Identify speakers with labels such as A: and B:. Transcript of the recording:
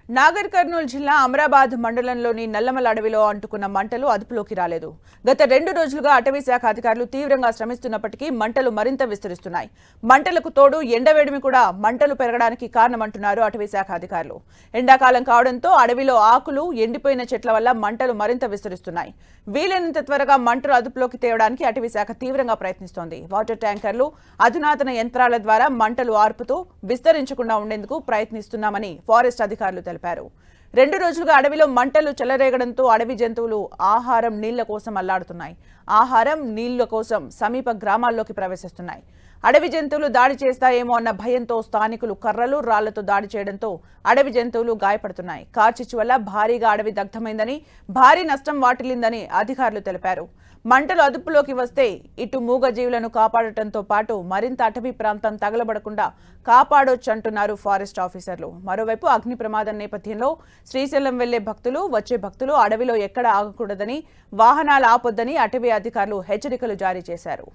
A: నాగర్ కర్నూలు జిల్లా అమరాబాద్ మండలంలోని నల్లమల అడవిలో అంటుకున్న మంటలు అదుపులోకి రాలేదు. గత 2 రోజులుగా అటవీ శాఖ అధికారులు తీవ్రంగా శ్రమిస్తున్నప్పటికీ మంటలు మరింత విస్తరిస్తున్నాయి. మంటలకు తోడు ఎండవేడిమి కూడా మంటలు పెరగడానికి కారణమంటున్నారు అటవీ శాఖ అధికారులు. ఎండాకాలం కావడంతో అడవిలో ఆకులు, ఎండిపోయిన చెట్ల వల్ల మంటలు మరింత విస్తరిస్తున్నాయి. వీలైనంత త్వరగా మంటలు అదుపులోకి తేవడానికి అటవీ శాఖ తీవ్రంగా ప్రయత్నిస్తోంది. వాటర్ ట్యాంకర్లు, అధునాతన యంత్రాల ద్వారా మంటలు ఆర్పుతూ విస్తరించకుండా ఉండేందుకు ప్రయత్నిస్తున్నామని ఫారెస్ట్ అధికారులు తెలిపారు. 2 రోజులుగా అడవిలో మంటలు చెలరేగడంతో అడవి జంతువులు ఆహారం, నీళ్ల కోసం అల్లాడుతున్నాయి. ఆహారం, నీళ్ల కోసం సమీప గ్రామాల్లోకి ప్రవేశిస్తున్నాయి. అడవి జంతువులు దాడి చేస్తాయేమో అన్న భయంతో స్థానికులు కర్రలు, రాళ్లతో దాడి చేయడంతో అడవి జంతువులు గాయపడుతున్నాయి. కార్చిచ్చు వల్ల భారీగా అడవి దగ్ధమైందని, భారీ నష్టం వాటిల్లిందని అధికారులు తెలిపారు. మంటలు అదుపులోకి వస్తే ఇటు మూగజీవులను కాపాడటంతో పాటు మరింత అటవీ ప్రాంతం తగలబడకుండా కాపాడొచ్చంటున్నారు ఫారెస్ట్ ఆఫీసర్లు. మరోవైపు అగ్ని ప్రమాదం నేపథ్యంలో శ్రీశైలం వెళ్లే భక్తులు, వచ్చే భక్తులు అడవిలో ఎక్కడ ఆగకూడదని, వాహనాలు ఆపొద్దని అటవీ అధికారులు హెచ్చరికలు జారీ చేశారు.